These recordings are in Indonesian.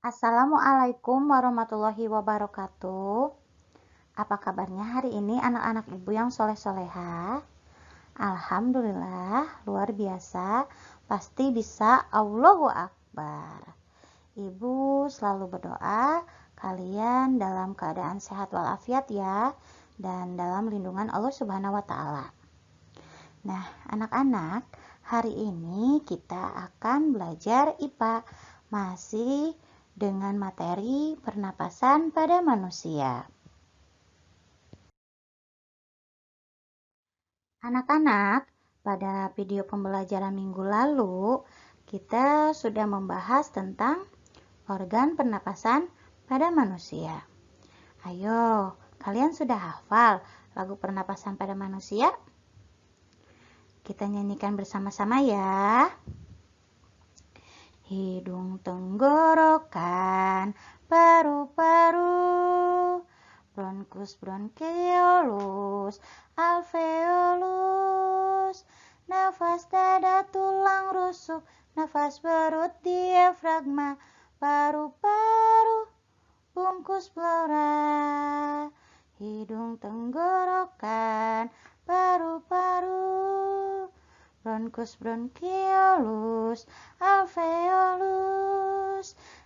Assalamualaikum warahmatullahi wabarakatuh. Apa kabarnya hari ini anak-anak ibu yang soleh-soleha? Alhamdulillah, luar biasa. Pasti bisa. Allahu Akbar. Ibu selalu berdoa kalian dalam keadaan sehat walafiat ya, dan dalam lindungan Allah Subhanahu wa Ta'ala. Nah, anak-anak, hari ini kita akan belajar IPA, masih dengan materi pernapasan pada manusia. Anak-anak, pada video pembelajaran minggu lalu, kita sudah membahas tentang organ pernapasan pada manusia. Ayo, kalian sudah hafal lagu pernapasan pada manusia? Kita nyanyikan bersama-sama ya. Hidung, tenggorokan, paru-paru, bronkus, bronkiolus, alveolus, nafas dada, tulang rusuk, nafas perut, diafragma, paru-paru, bungkus pleura. Hidung, tenggorokan, paru-paru, bronkus, bronkiolus, alveolus,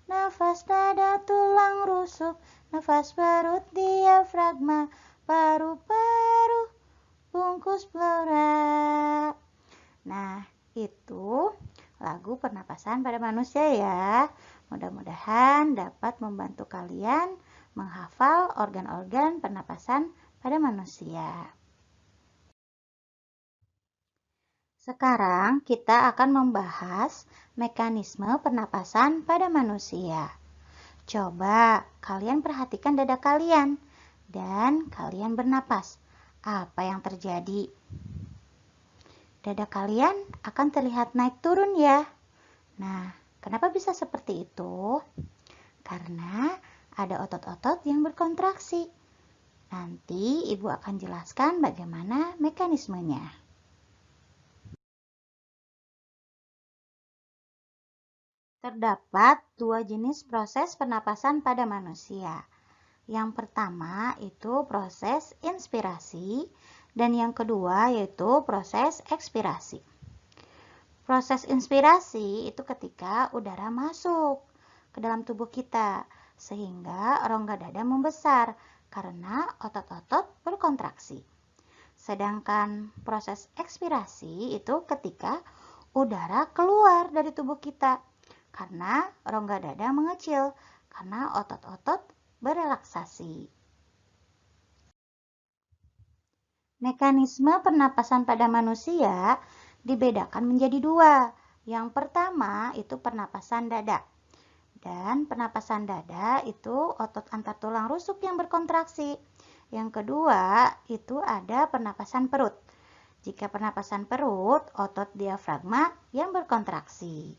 nafas dada, tulang rusuk, nafas perut, diafragma, paru-paru, bungkus pleura. Nah, itu lagu pernapasan pada manusia ya. Mudah-mudahan dapat membantu kalian menghafal organ-organ pernapasan pada manusia. Sekarang kita akan membahas mekanisme pernapasan pada manusia. Coba kalian perhatikan dada kalian dan kalian bernapas. Apa yang terjadi? Dada kalian akan terlihat naik turun ya. Nah, kenapa bisa seperti itu? Karena ada otot-otot yang berkontraksi. Nanti ibu akan jelaskan bagaimana mekanismenya. Terdapat dua jenis proses pernapasan pada manusia. Yang pertama itu proses inspirasi dan yang kedua yaitu proses ekspirasi. Proses inspirasi itu ketika udara masuk ke dalam tubuh kita sehingga rongga dada membesar karena otot-otot berkontraksi. Sedangkan proses ekspirasi itu ketika udara keluar dari tubuh kita karena rongga dada mengecil, karena otot-otot berelaksasi. Mekanisme pernapasan pada manusia dibedakan menjadi dua. Yang pertama itu pernapasan dada. Dan pernapasan dada itu otot antar tulang rusuk yang berkontraksi. Yang kedua itu ada pernapasan perut. Jika pernapasan perut, otot diafragma yang berkontraksi.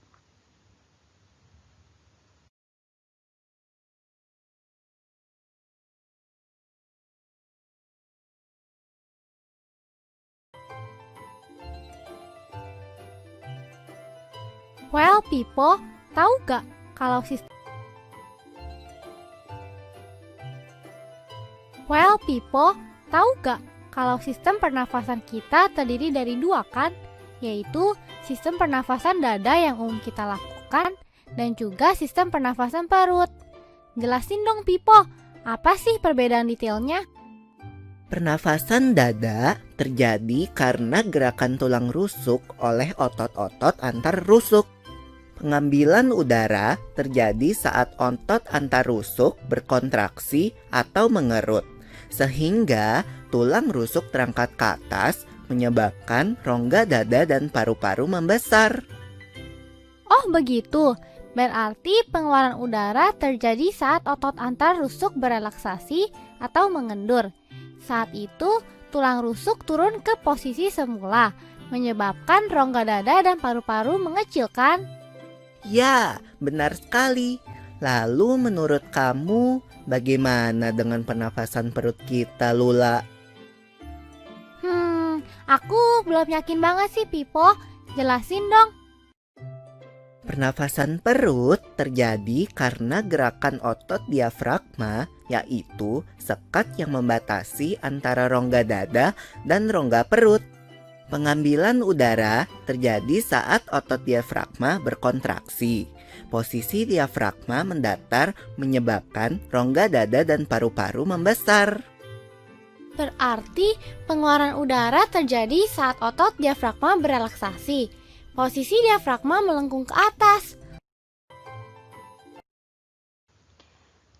Well, people, tahu gak kalau sistem pernafasan kita terdiri dari dua kan? Yaitu sistem pernafasan dada yang umum kita lakukan dan juga sistem pernafasan perut. Jelasin dong, Pipo, apa sih perbedaan detailnya? Pernafasan dada terjadi karena gerakan tulang rusuk oleh otot-otot antar rusuk. Pengambilan udara terjadi saat otot antar rusuk berkontraksi atau mengerut, sehingga tulang rusuk terangkat ke atas menyebabkan rongga dada dan paru-paru membesar. Oh begitu, berarti pengeluaran udara terjadi saat otot antar rusuk berelaksasi atau mengendur. Saat itu, tulang rusuk turun ke posisi semula, menyebabkan rongga dada dan paru-paru mengecil kan? Ya, benar sekali. Lalu menurut kamu, bagaimana dengan pernafasan perut kita, Lula? Aku belum yakin banget sih, Pipo. Jelasin dong. Pernafasan perut terjadi karena gerakan otot diafragma, yaitu sekat yang membatasi antara rongga dada dan rongga perut. Pengambilan udara terjadi saat otot diafragma berkontraksi. Posisi diafragma mendatar menyebabkan rongga dada dan paru-paru membesar. Berarti pengeluaran udara terjadi saat otot diafragma berelaksasi. Posisi diafragma melengkung ke atas.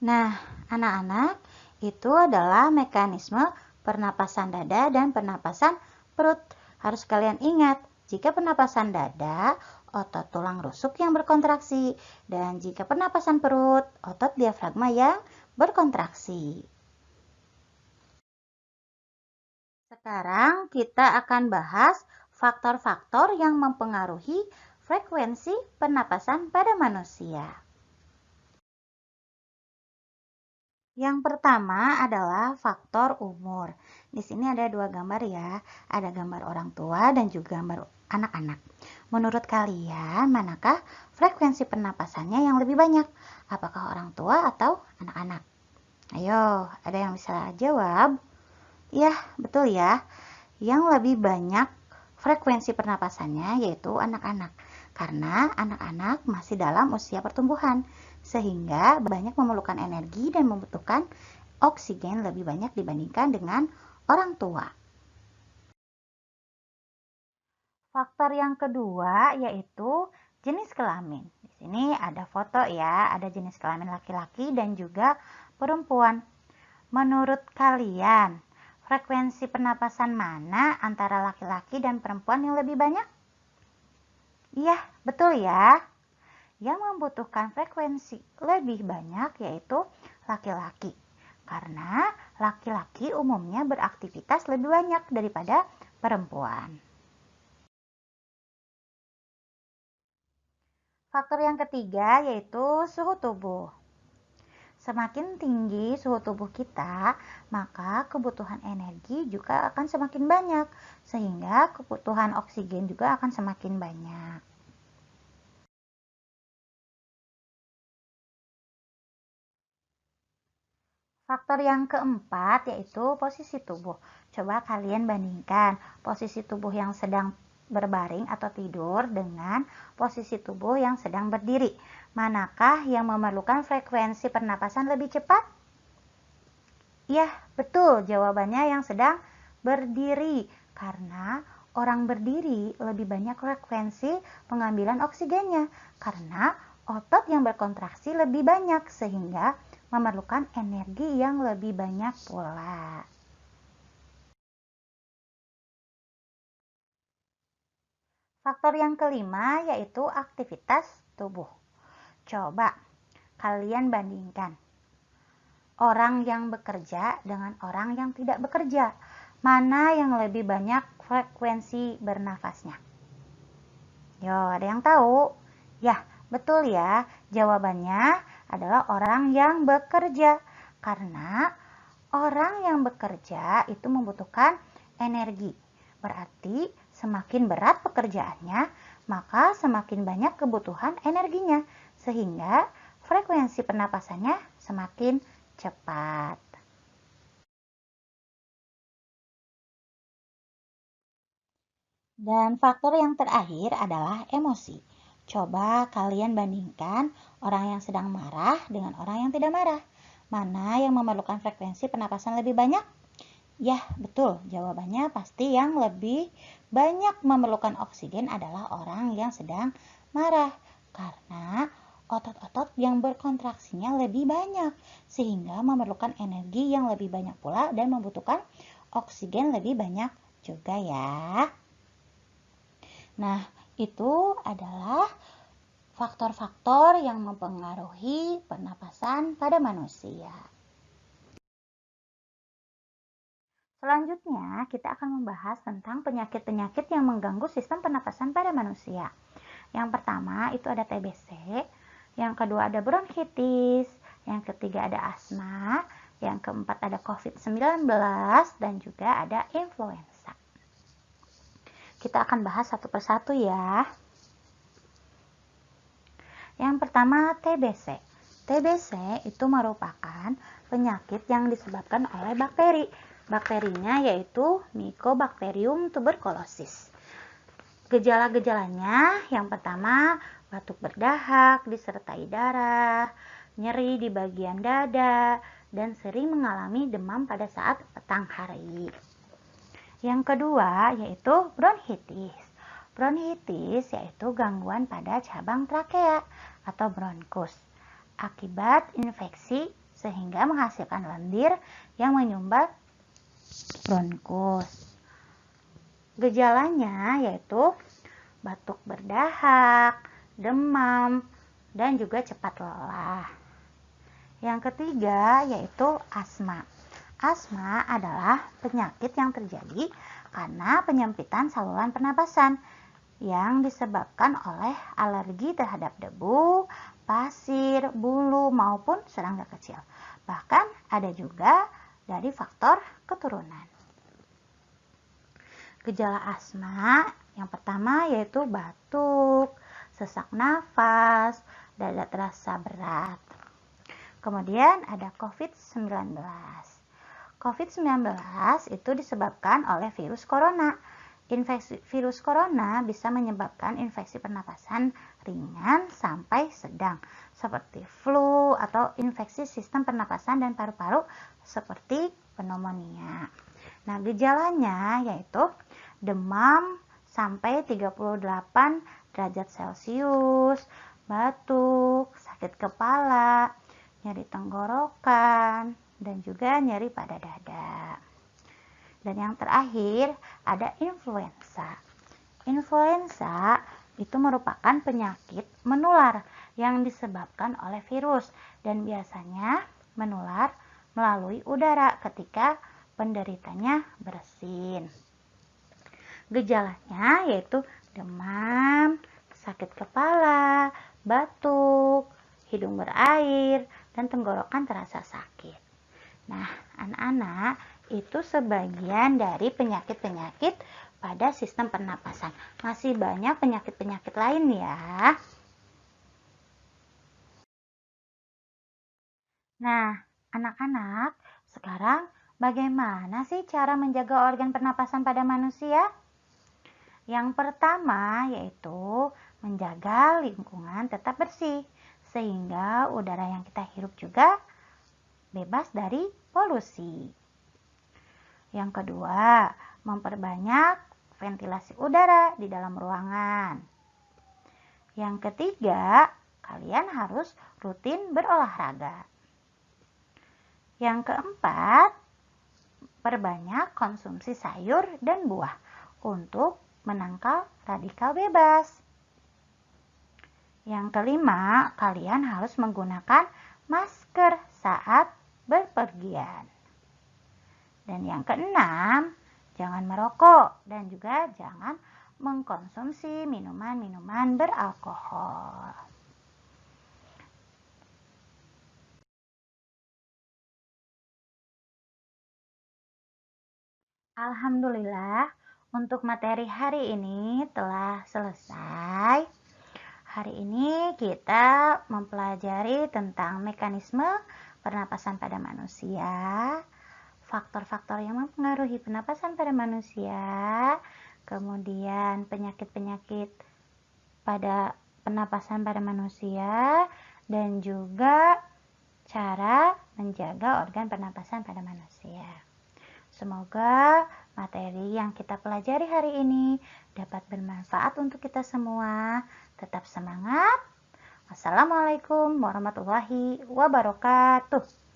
Nah, anak-anak, itu adalah mekanisme pernapasan dada dan pernapasan perut. Harus kalian ingat, jika pernapasan dada, otot tulang rusuk yang berkontraksi. Dan jika pernapasan perut, otot diafragma yang berkontraksi. Sekarang kita akan bahas faktor-faktor yang mempengaruhi frekuensi pernapasan pada manusia. Yang pertama adalah faktor umur. Di sini ada dua gambar ya, ada gambar orang tua dan juga gambar anak-anak. Menurut kalian, manakah frekuensi pernapasannya yang lebih banyak? Apakah orang tua atau anak-anak? Ayo, ada yang bisa jawab? Ya, betul ya. Yang lebih banyak frekuensi pernapasannya yaitu anak-anak. Karena anak-anak masih dalam usia pertumbuhan, sehingga banyak memerlukan energi dan membutuhkan oksigen lebih banyak dibandingkan dengan orang tua. Faktor yang kedua yaitu jenis kelamin. Di sini ada foto ya, ada jenis kelamin laki-laki dan juga perempuan. Menurut kalian, frekuensi pernapasan mana antara laki-laki dan perempuan yang lebih banyak? Iya, betul ya. Yang membutuhkan frekuensi lebih banyak yaitu laki-laki. Karena laki-laki umumnya beraktivitas lebih banyak daripada perempuan. Faktor yang ketiga yaitu suhu tubuh. Semakin tinggi suhu tubuh kita, maka kebutuhan energi juga akan semakin banyak, sehingga kebutuhan oksigen juga akan semakin banyak. Faktor yang keempat yaitu posisi tubuh. Coba kalian bandingkan posisi tubuh yang sedang berbaring atau tidur dengan posisi tubuh yang sedang berdiri. Manakah yang memerlukan frekuensi pernapasan lebih cepat? Ya, betul. Jawabannya yang sedang berdiri. Karena orang berdiri lebih banyak frekuensi pengambilan oksigennya. Karena otot yang berkontraksi lebih banyak sehingga memerlukan energi yang lebih banyak pula. Faktor yang kelima yaitu aktivitas tubuh. Coba kalian bandingkan orang yang bekerja dengan orang yang tidak bekerja. Mana yang lebih banyak frekuensi bernafasnya? Yo, ada yang tahu? Ya, betul ya. Jawabannya adalah orang yang bekerja. Karena orang yang bekerja itu membutuhkan energi. Berarti semakin berat pekerjaannya, maka semakin banyak kebutuhan energinya. Sehingga frekuensi pernapasannya semakin cepat. Dan faktor yang terakhir adalah emosi. Coba kalian bandingkan orang yang sedang marah dengan orang yang tidak marah. Mana yang memerlukan frekuensi pernapasan lebih banyak? Ya, betul. Jawabannya pasti yang lebih banyak memerlukan oksigen adalah orang yang sedang marah. Karena otot-otot yang berkontraksinya lebih banyak. Sehingga memerlukan energi yang lebih banyak pula dan membutuhkan oksigen lebih banyak juga ya. Nah, itu adalah faktor-faktor yang mempengaruhi pernapasan pada manusia. Selanjutnya, kita akan membahas tentang penyakit-penyakit yang mengganggu sistem pernapasan pada manusia. Yang pertama itu ada TBC, yang kedua ada bronkitis, yang ketiga ada asma, yang keempat ada COVID-19, dan juga ada influenza. Kita akan bahas satu persatu ya. Yang pertama TBC. TBC itu merupakan penyakit yang disebabkan oleh bakteri. Bakterinya yaitu Mycobacterium tuberculosis. Gejala-gejalanya yang pertama batuk berdahak disertai darah, nyeri di bagian dada, dan sering mengalami demam pada saat petang hari. Yang kedua yaitu bronkitis. Bronkitis yaitu gangguan pada cabang trakea atau bronkus akibat infeksi sehingga menghasilkan lendir yang menyumbat bronkus. Gejalanya yaitu batuk berdahak, demam, dan juga cepat lelah. Yang ketiga yaitu asma. Asma adalah penyakit yang terjadi karena penyempitan saluran pernapasan yang disebabkan oleh alergi terhadap debu, pasir, bulu, maupun serangga kecil. Bahkan ada juga dari faktor keturunan. Gejala asma yang pertama yaitu batuk, sesak nafas, dada terasa berat. Kemudian ada COVID-19. COVID-19 itu disebabkan oleh virus corona. Infeksi virus corona bisa menyebabkan infeksi pernapasan ringan sampai sedang, seperti flu atau infeksi sistem pernapasan dan paru-paru seperti pneumonia. Nah, gejalanya yaitu demam sampai 38 derajat Celcius, batuk, sakit kepala, nyeri tenggorokan, dan juga nyeri pada dada. Dan yang terakhir ada influenza. Influenza itu merupakan penyakit menular yang disebabkan oleh virus dan biasanya menular melalui udara ketika penderitanya bersin. Gejalanya yaitu demam, sakit kepala, batuk, hidung berair, dan tenggorokan terasa sakit. Nah, anak-anak, itu sebagian dari penyakit-penyakit pada sistem pernapasan. Masih banyak penyakit-penyakit lain ya. Nah, anak-anak, sekarang bagaimana sih cara menjaga organ pernapasan pada manusia? Yang pertama yaitu menjaga lingkungan tetap bersih, sehingga udara yang kita hirup juga bebas dari polusi. Yang kedua, memperbanyak ventilasi udara di dalam ruangan. Yang ketiga, kalian harus rutin berolahraga. Yang keempat, perbanyak konsumsi sayur dan buah untuk menangkal radikal bebas. Yang kelima, kalian harus menggunakan masker saat berpergian. Dan yang keenam, jangan merokok dan juga jangan mengkonsumsi minuman-minuman beralkohol. Alhamdulillah, untuk materi hari ini telah selesai. Hari ini kita mempelajari tentang mekanisme pernapasan pada manusia, faktor-faktor yang mempengaruhi pernapasan pada manusia, kemudian penyakit-penyakit pada pernapasan pada manusia, dan juga cara menjaga organ pernapasan pada manusia. Semoga materi yang kita pelajari hari ini dapat bermanfaat untuk kita semua. Tetap semangat. Wassalamualaikum warahmatullahi wabarakatuh.